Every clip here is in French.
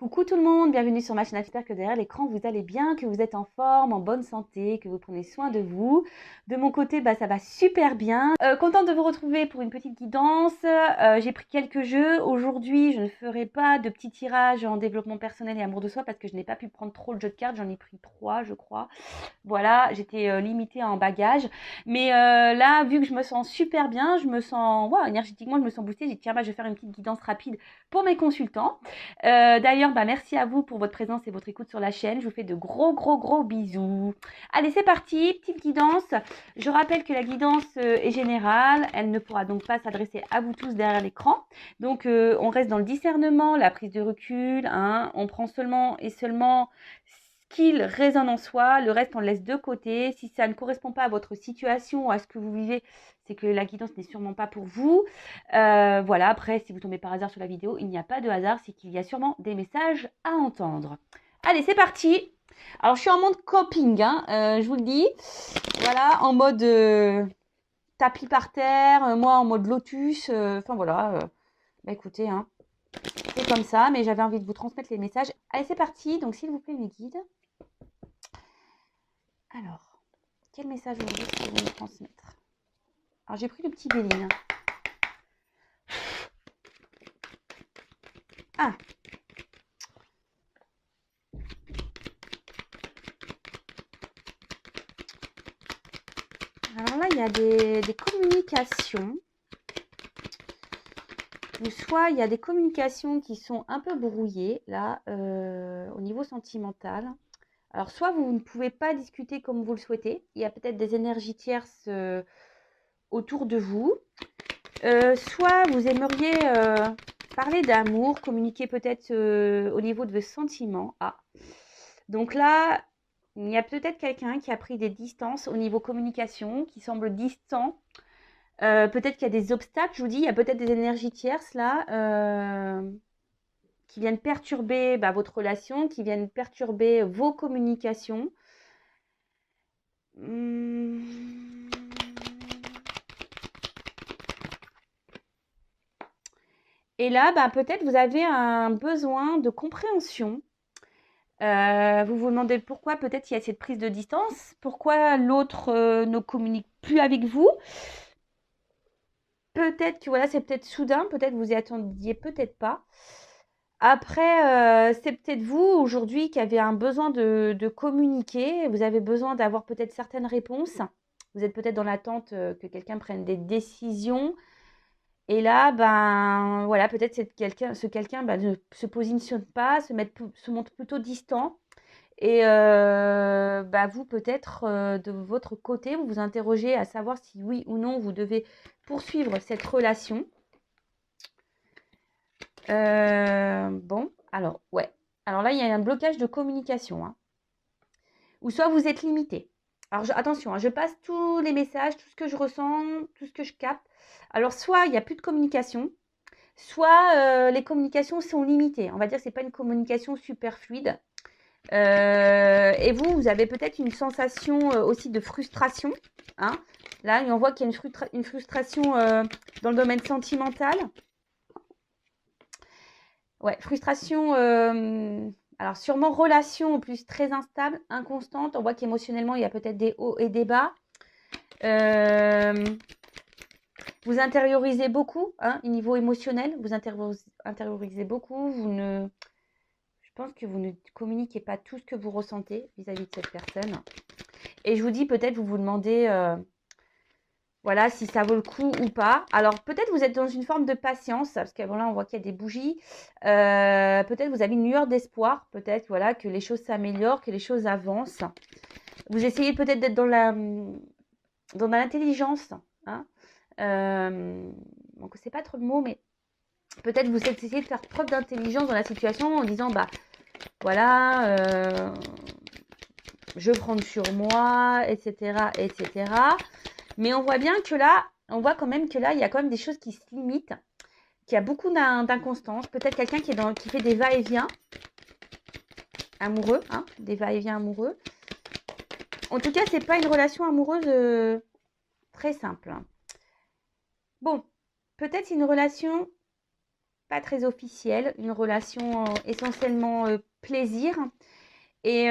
Coucou tout le monde, bienvenue sur ma chaîne. J'espère que derrière l'écran vous allez bien, que vous êtes en forme, en bonne santé, que vous prenez soin de vous. De mon côté, ça va super bien. Contente de vous retrouver pour une petite guidance. J'ai pris quelques jeux. Aujourd'hui, je ne ferai pas de petits tirages en développement personnel et amour de soi parce que je n'ai pas pu prendre trop de jeux de cartes. J'en ai pris 3, je crois. Voilà, j'étais limitée en bagages. Mais là, vu que je me sens super bien, je me sens, énergétiquement, je me sens boostée. J'ai dit, tiens, je vais faire une petite guidance rapide pour mes consultants. D'ailleurs, merci à vous pour votre présence et votre écoute sur la chaîne. Je vous fais de gros bisous. Allez, c'est parti, petite guidance. Je rappelle que la guidance est générale. Elle ne pourra donc pas s'adresser à vous tous derrière l'écran. Donc, on reste dans le discernement, la prise de recul. On prend seulement ce qu'il résonne en soi. Le reste, on le laisse de côté. Si ça ne correspond pas à votre situation ou à ce que vous vivez, c'est que la guidance n'est sûrement pas pour vous. Voilà, après, si vous tombez par hasard sur la vidéo, il n'y a pas de hasard, c'est qu'il y a sûrement des messages à entendre. Allez, c'est parti. Alors, je suis en mode coping, je vous le dis. Voilà, en mode tapis par terre, moi en mode lotus. Enfin, voilà. Écoutez, c'est comme ça, mais j'avais envie de vous transmettre les messages. Allez, c'est parti. Donc, s'il vous plaît, mes guides. Alors, quel message aujourd'hui est-ce que vous me transmettre? Alors, j'ai pris le petit Béline. Ah. Alors là, il y a des communications. Ou soit il y a des communications qui sont un peu brouillées, là, au niveau sentimental. Alors, soit vous ne pouvez pas discuter comme vous le souhaitez. Il y a peut-être des énergies tierces autour de vous. Soit vous aimeriez parler d'amour, communiquer peut-être au niveau de vos sentiments. Ah. Donc là, il y a peut-être quelqu'un qui a pris des distances au niveau communication, qui semble distant. Peut-être qu'il y a des obstacles, je vous dis, il y a peut-être des énergies tierces là qui viennent perturber votre relation, qui viennent perturber vos communications. Et là, peut-être vous avez un besoin de compréhension. Vous vous demandez pourquoi peut-être il y a cette prise de distance, pourquoi l'autre ne communique plus avec vous. Peut-être que voilà, c'est peut-être soudain, peut-être vous y attendiez, peut-être pas. Après, c'est peut-être vous aujourd'hui qui avez un besoin de communiquer. Vous avez besoin d'avoir peut-être certaines réponses. Vous êtes peut-être dans l'attente que quelqu'un prenne des décisions. Et là, voilà, peut-être ce quelqu'un ne se positionne pas, se montre plutôt distant. Et vous, peut-être, de votre côté, vous vous interrogez à savoir si oui ou non vous devez poursuivre cette relation. Bon, alors, ouais. Alors là, il y a un blocage de communication. Ou soit vous êtes limité. Alors, attention, je passe tous les messages, tout ce que je ressens, tout ce que je capte. Alors, soit il n'y a plus de communication, soit les communications sont limitées. On va dire que ce n'est pas une communication super fluide. Et vous avez peut-être une sensation aussi de frustration. Là, on voit qu'il y a une frustration dans le domaine sentimental. Ouais, frustration. Alors, sûrement relation en plus très instable, inconstante. On voit qu'émotionnellement, il y a peut-être des hauts et des bas. Vous intériorisez beaucoup, au niveau émotionnel. Vous intériorisez beaucoup. Je pense que vous ne communiquez pas tout ce que vous ressentez vis-à-vis de cette personne. Et je vous dis, peut-être vous vous demandez voilà, si ça vaut le coup ou pas. Alors, peut-être vous êtes dans une forme de patience, parce que là, on voit qu'il y a des bougies. Peut-être vous avez une lueur d'espoir, peut-être voilà, que les choses s'améliorent, que les choses avancent. Vous essayez peut-être d'être dans l'intelligence. Donc, c'est pas trop le mot, mais peut-être vous essayez de faire preuve d'intelligence dans la situation en disant, voilà, je prends sur moi, etc., etc. Mais on voit bien que là, on voit quand même que là, il y a quand même des choses qui se limitent, qu'il y a beaucoup d'inconstance. Peut-être quelqu'un qui fait des va-et-vient amoureux, des va-et-vient amoureux. En tout cas, c'est pas une relation amoureuse très simple. Bon, peut-être une relation pas très officielle, une relation essentiellement plaisir. Et,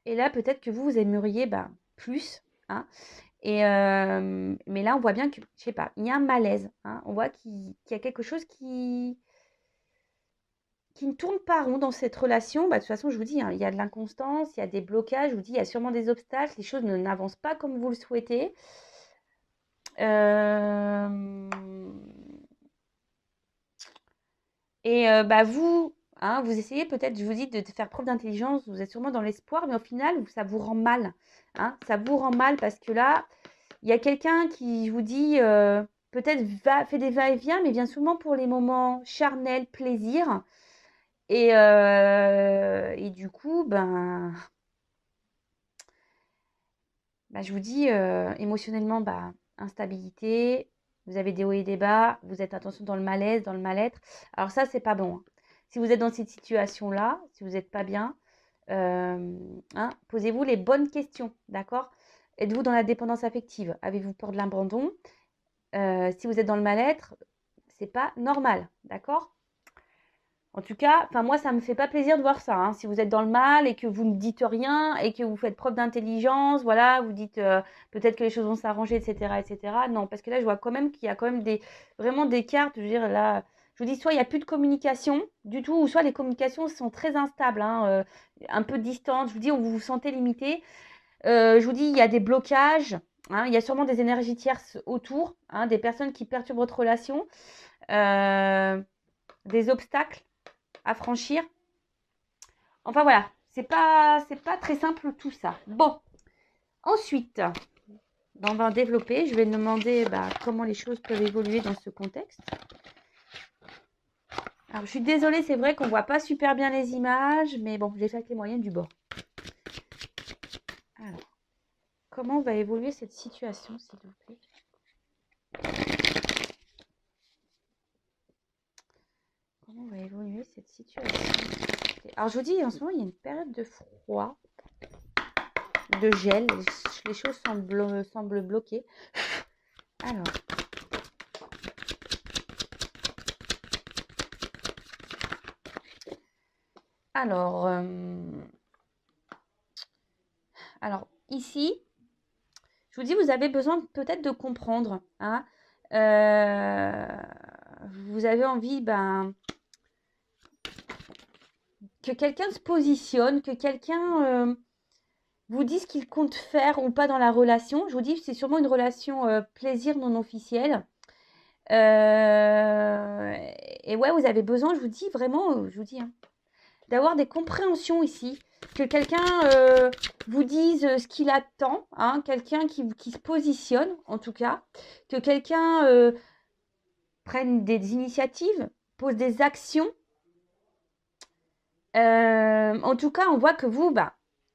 et là, peut-être que vous aimeriez plus. Hein. Mais là, on voit bien que, je sais pas, il y a un malaise. Hein. On voit qu'il y a quelque chose qui ne tourne pas rond dans cette relation. De toute façon, je vous dis, hein, il y a de l'inconstance, il y a des blocages, je vous dis, il y a sûrement des obstacles, les choses n'avancent pas comme vous le souhaitez. Vous, hein, vous essayez peut-être, je vous dis, de faire preuve d'intelligence, vous êtes sûrement dans l'espoir, mais au final, ça vous rend mal. Hein, ça vous rend mal parce que là, il y a quelqu'un qui vous dit, peut-être fait des va-et-vient, mais vient souvent pour les moments charnels, plaisir. Et du coup, je vous dis, émotionnellement, instabilité, vous avez des hauts et des bas, vous êtes attention dans le malaise, dans le mal-être. Alors ça, c'est pas bon. Hein. Si vous êtes dans cette situation-là, si vous n'êtes pas bien, posez-vous les bonnes questions, d'accord? Êtes-vous dans la dépendance affective? Avez-vous peur de l'abandon? Si vous êtes dans le mal-être, c'est pas normal, d'accord? En tout cas, moi, ça me fait pas plaisir de voir ça. Hein. Si vous êtes dans le mal et que vous ne dites rien et que vous faites preuve d'intelligence, voilà, vous dites peut-être que les choses vont s'arranger, etc., etc. Non, parce que là, je vois quand même qu'il y a quand même vraiment des cartes. Je veux dire, là, je vous dis, soit il n'y a plus de communication du tout, ou soit les communications sont très instables, hein, un peu distantes. Je vous dis, vous vous sentez limité. Je vous dis, il y a des blocages. Hein, il y a sûrement des énergies tierces autour, hein, des personnes qui perturbent votre relation, des obstacles à franchir. Enfin voilà, c'est pas très simple tout ça. Bon, ensuite, on va développer. Je vais demander comment les choses peuvent évoluer dans ce contexte. Alors, je suis désolée, c'est vrai qu'on voit pas super bien les images, mais bon, j'ai fait avec les moyens du bord. Alors, comment va évoluer cette situation, s'il vous plaît? Comment va évoluer cette situation? Alors, je vous dis, en ce moment, il y a une période de froid, de gel. Les choses semblent bloquées. Alors, alors ici, je vous dis, vous avez besoin peut-être de comprendre. Hein, vous avez envie que quelqu'un se positionne, que quelqu'un vous dise ce qu'il compte faire ou pas dans la relation. Je vous dis, c'est sûrement une relation plaisir non officielle. Et ouais, vous avez besoin, je vous dis vraiment, je vous dis, hein, d'avoir des compréhensions ici, que quelqu'un vous dise ce qu'il attend, hein, quelqu'un qui se positionne en tout cas, que quelqu'un prenne des initiatives, pose des actions. En tout cas, on voit que vous,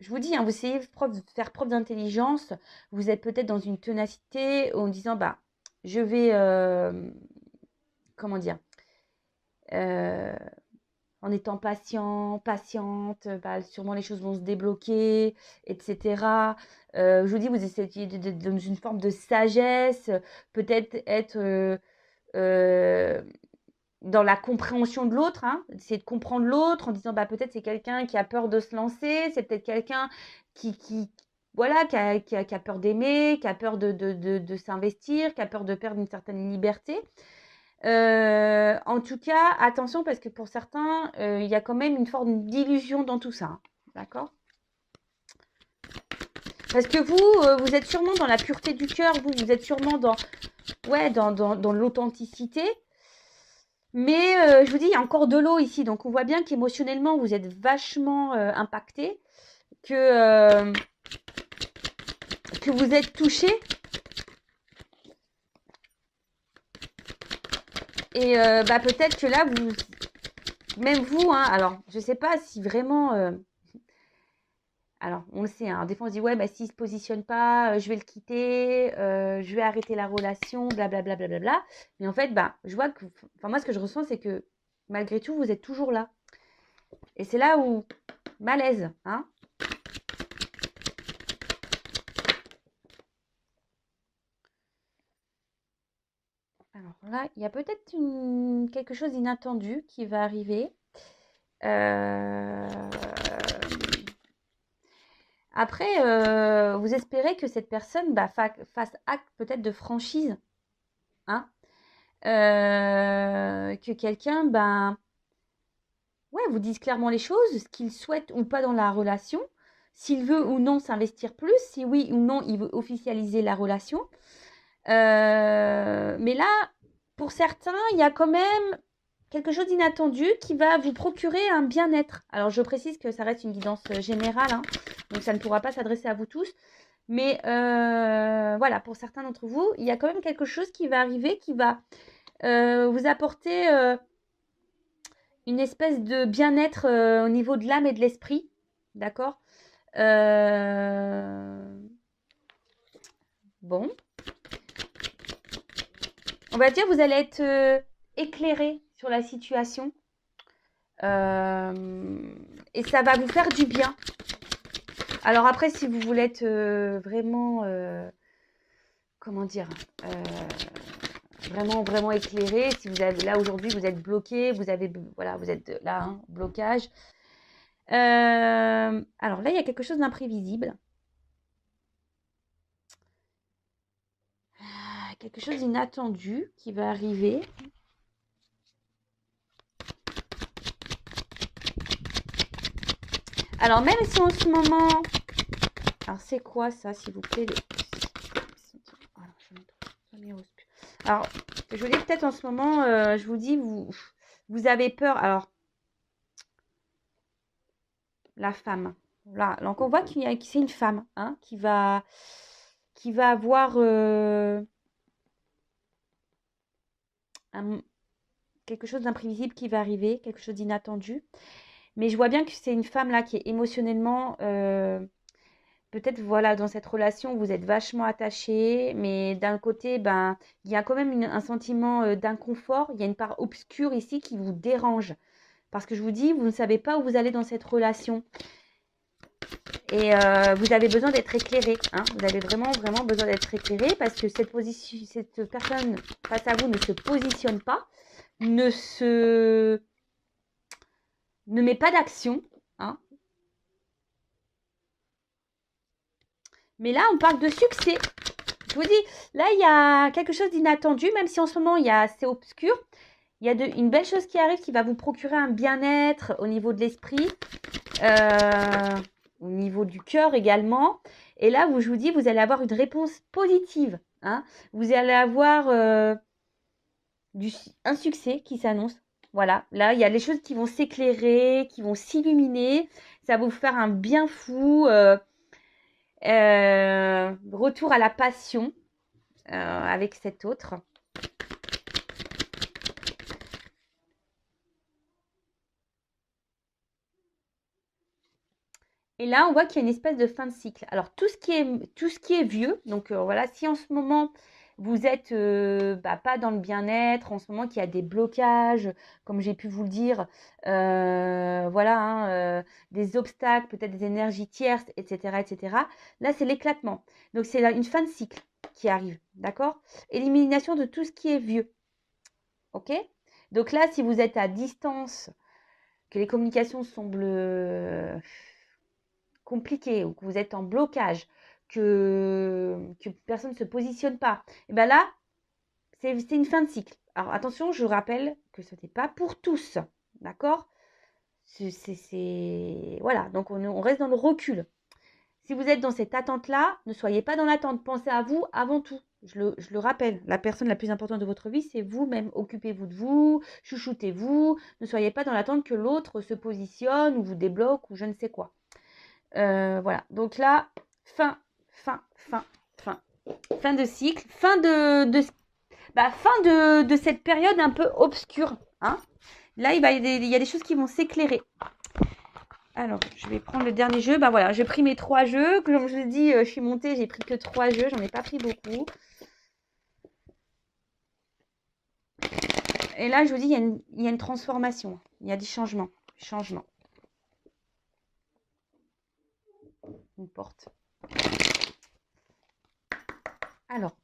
je vous dis, hein, vous essayez de faire preuve d'intelligence, vous êtes peut-être dans une ténacité en disant, je vais, comment dire, en étant patiente, sûrement les choses vont se débloquer, etc. Je vous dis, vous essayez dans une forme de sagesse, peut-être être dans la compréhension de l'autre, hein, essayer de comprendre l'autre en disant, peut-être c'est quelqu'un qui a peur de se lancer, c'est peut-être quelqu'un voilà, qui a peur d'aimer, qui a peur de s'investir, qui a peur de perdre une certaine liberté. En tout cas, attention parce que pour certains, il y a quand même une forme d'illusion dans tout ça. Hein, d'accord? Parce que vous êtes sûrement dans la pureté du cœur, vous êtes sûrement dans l'authenticité. Mais je vous dis, il y a encore de l'eau ici. Donc, on voit bien qu'émotionnellement, vous êtes vachement impacté, que vous êtes touché. Et peut-être que là, même vous, hein, alors, je ne sais pas si vraiment... alors, on le sait, hein, des fois, on se dit, ouais, s'il ne se positionne pas, je vais le quitter, je vais arrêter la relation, blablabla. Bla, bla, bla, bla. Mais en fait, je vois que... Enfin, moi, ce que je ressens, c'est que malgré tout, vous êtes toujours là. Et c'est là où... Malaise, hein. Alors là, il y a peut-être quelque chose d'inattendu qui va arriver. Après, vous espérez que cette personne fasse acte peut-être de franchise, hein, que quelqu'un ouais, vous dise clairement les choses, ce qu'il souhaite ou pas dans la relation, s'il veut ou non s'investir plus, si oui ou non il veut officialiser la relation. Mais là, pour certains, il y a quand même quelque chose d'inattendu qui va vous procurer un bien-être. Alors, je précise que ça reste une guidance générale, hein, donc ça ne pourra pas s'adresser à vous tous. Mais voilà, pour certains d'entre vous, il y a quand même quelque chose qui va arriver, qui va vous apporter une espèce de bien-être au niveau de l'âme et de l'esprit. D'accord. Bon. On va dire, vous allez être éclairé sur la situation. Et ça va vous faire du bien. Alors après, si vous voulez être vraiment, comment dire, vraiment éclairé, si vous avez là aujourd'hui, vous êtes bloqué, vous êtes là, hein, blocage. Alors là, il y a quelque chose d'imprévisible. Quelque chose d'inattendu qui va arriver. Alors même si en ce moment... Alors c'est quoi ça, s'il vous plaît? Alors, je vous dis peut-être en ce moment, je vous dis, vous avez peur. Alors, la femme. Là, donc on voit que c'est une femme, hein, qui va avoir quelque chose d'imprévisible qui va arriver, quelque chose d'inattendu. Mais je vois bien que c'est une femme là qui est émotionnellement, peut-être voilà, dans cette relation, vous êtes vachement attachés, mais d'un côté, il y a quand même un sentiment d'inconfort. Il y a une part obscure ici qui vous dérange. Parce que je vous dis, vous ne savez pas où vous allez dans cette relation. Et vous avez besoin d'être éclairé, hein. Vous avez vraiment besoin d'être éclairé parce que cette personne face à vous ne se positionne pas, ne met pas d'action, hein. Mais là, on parle de succès. Je vous dis, là, il y a quelque chose d'inattendu, même si en ce moment, c'est obscur. Il y a une belle chose qui arrive qui va vous procurer un bien-être au niveau de l'esprit, au niveau du cœur également. Et là, je vous dis, vous allez avoir une réponse positive, hein. Vous allez avoir un succès qui s'annonce. Voilà, là, il y a les choses qui vont s'éclairer, qui vont s'illuminer. Ça va vous faire un bien fou. Retour à la passion avec cet autre. Et là, on voit qu'il y a une espèce de fin de cycle. Alors, tout ce qui est vieux, donc voilà, si en ce moment, vous êtes pas dans le bien-être, en ce moment qu'il y a des blocages, comme j'ai pu vous le dire, voilà, hein, des obstacles, peut-être des énergies tierces, etc., etc. Là, c'est l'éclatement. Donc, c'est une fin de cycle qui arrive, d'accord? Élimination de tout ce qui est vieux, ok? Donc là, si vous êtes à distance, que les communications semblent compliqué ou que vous êtes en blocage, que personne ne se positionne pas, et bien là, c'est une fin de cycle. Alors attention, je rappelle que ce n'est pas pour tous, d'accord? Voilà, donc on reste dans le recul. Si vous êtes dans cette attente-là, ne soyez pas dans l'attente. Pensez à vous avant tout. Je le rappelle, la personne la plus importante de votre vie, c'est vous-même. Occupez-vous de vous, chouchoutez-vous. Ne soyez pas dans l'attente que l'autre se positionne ou vous débloque ou je ne sais quoi. Voilà, donc là, fin de cycle, fin de cette période un peu obscure, hein. Là, il y a des choses qui vont s'éclairer. Alors, je vais prendre le dernier jeu. Voilà, j'ai pris mes 3 jeux. Comme je l'ai dit, je suis montée, j'ai pris que 3 jeux. J'en ai pas pris beaucoup. Et là, je vous dis, il y a une transformation. Il y a des changements. Une porte. Alors,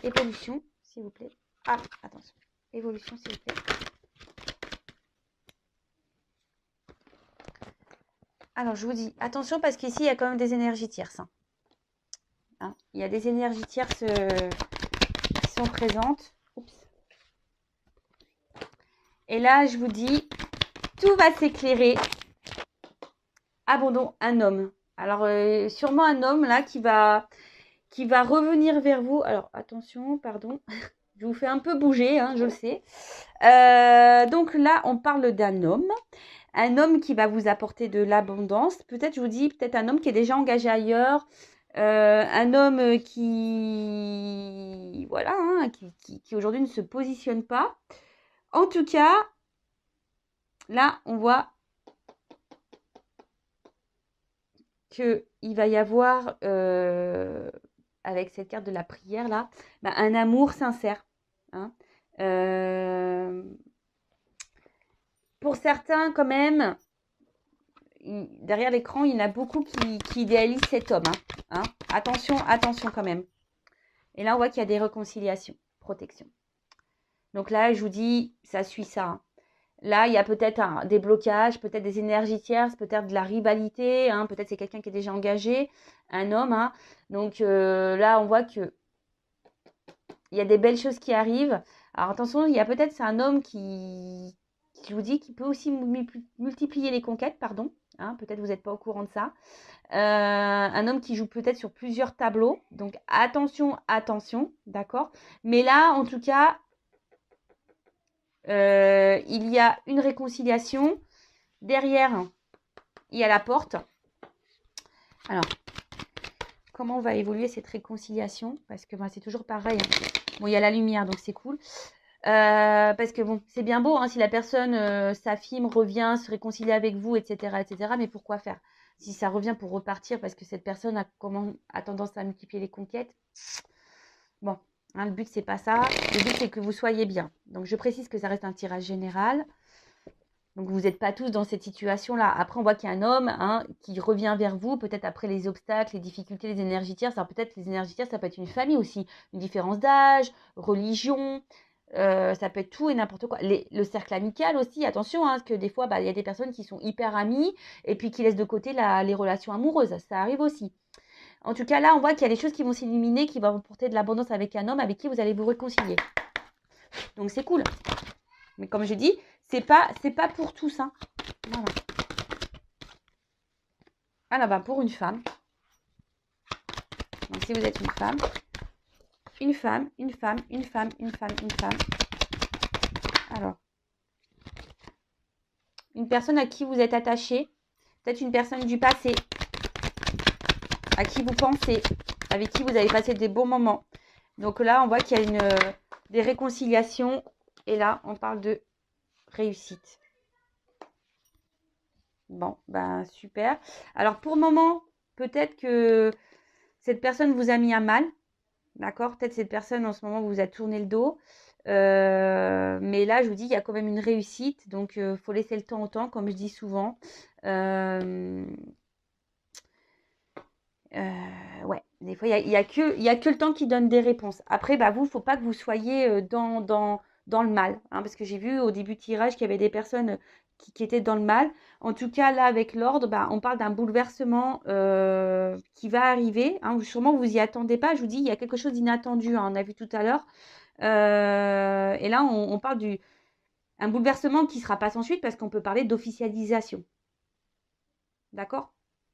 évolution, s'il vous plaît. Ah, attention. Évolution, s'il vous plaît. Alors, je vous dis, attention parce qu'ici, il y a quand même des énergies tierces. Hein. Il y a des énergies tierces qui sont présentes. Oups. Et là, je vous dis, tout va s'éclairer. Abandon, un homme. Alors, sûrement un homme là qui va revenir vers vous. Alors, attention, pardon. Je vous fais un peu bouger, hein, je le sais. Donc là, on parle d'un homme. Un homme qui va vous apporter de l'abondance. Peut-être, je vous dis, peut-être un homme qui est déjà engagé ailleurs. Un homme qui, voilà, hein, qui aujourd'hui ne se positionne pas. En tout cas, là, on voit qu'il va y avoir, avec cette carte de la prière, là, bah, un amour sincère. Hein. Pour certains, quand même, derrière l'écran, il y en a beaucoup qui idéalisent cet homme. Hein. Attention, attention quand même. Et là, on voit qu'il y a des réconciliations, protection. Donc là, je vous dis, ça suit ça. Hein. Là, il y a peut-être des blocages, peut-être des énergies tierces, peut-être de la rivalité. Hein. Peut-être c'est quelqu'un qui est déjà engagé, un homme. Hein. Donc là, on voit qu'il y a des belles choses qui arrivent. Alors attention, il y a peut-être, c'est un homme qui, je vous dis, qui peut aussi multiplier les conquêtes, pardon. Hein, peut-être vous n'êtes pas au courant de ça. Un homme qui joue peut-être sur plusieurs tableaux. Donc attention, attention, d'accord. Mais là, en tout cas, il y a une réconciliation. Derrière, il y a la porte. Alors, comment va évoluer cette réconciliation? Parce que c'est toujours pareil. Hein. Bon, il y a la lumière, donc c'est cool. Parce que bon, c'est bien beau, hein, si la personne s'affirme, revient, se réconcilie avec vous, etc., etc. Mais pourquoi faire? Si ça revient pour repartir parce que cette personne a tendance à multiplier les conquêtes. Bon, hein, le but, c'est pas ça. Le but, c'est que vous soyez bien. Donc, je précise que ça reste un tirage général. Donc, vous n'êtes pas tous dans cette situation-là. Après, on voit qu'il y a un homme qui revient vers vous, peut-être après les obstacles, les difficultés, les énergies tierces. Alors, peut-être les énergies tierces, ça peut être une famille aussi. Une différence d'âge, religion, ça peut être tout et n'importe quoi. Le cercle amical aussi, attention, parce que des fois, il y a des personnes qui sont hyper amies et puis qui laissent de côté les relations amoureuses. Ça arrive aussi. En tout cas, là, on voit qu'il y a des choses qui vont s'illuminer, qui vont porter de l'abondance avec un homme avec qui vous allez vous réconcilier. Donc, c'est cool. Mais comme je dis, c'est pas pour tous. Hein. Voilà. Alors, pour une femme. Donc, si vous êtes une femme, une femme, une femme, une femme, une femme, une femme. Alors, une personne à qui vous êtes attaché, peut-être une personne du passé, à qui vous pensez, avec qui vous avez passé des bons moments. Donc là, on voit qu'il y a des réconciliations. Et là, on parle de réussite. Bon, super. Alors, pour le moment, peut-être que cette personne vous a mis à mal. D'accord? Peut-être cette personne, en ce moment, vous a tourné le dos. Mais là, je vous dis, il y a quand même une réussite. Donc, il faut laisser le temps au temps, comme je dis souvent. Ouais, des fois, il y a que le temps qui donne des réponses. Après, vous, il ne faut pas que vous soyez dans le mal. Hein, parce que j'ai vu au début du tirage qu'il y avait des personnes qui étaient dans le mal. En tout cas, là, avec l'ordre, on parle d'un bouleversement qui va arriver. Hein, sûrement, vous y attendez pas. Je vous dis, il y a quelque chose d'inattendu. Hein, on a vu tout à l'heure. Et là, on parle un bouleversement qui ne sera pas sans suite parce qu'on peut parler d'officialisation. D'accord?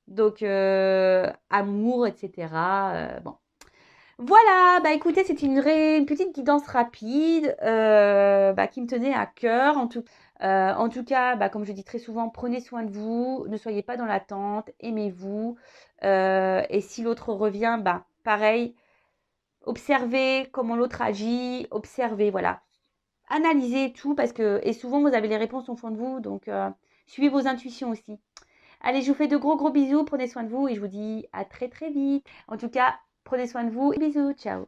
Donc, amour, etc. Bon. Voilà, écoutez, c'est une petite guidance rapide qui me tenait à cœur. En tout cas, comme je dis très souvent, prenez soin de vous, ne soyez pas dans l'attente, aimez-vous. Et si l'autre revient, pareil, observez comment l'autre agit, observez, voilà. Analysez tout et souvent vous avez les réponses au fond de vous, donc suivez vos intuitions aussi. Allez, je vous fais de gros bisous, prenez soin de vous et je vous dis à très très vite. En tout cas, prenez soin de vous et bisous, ciao.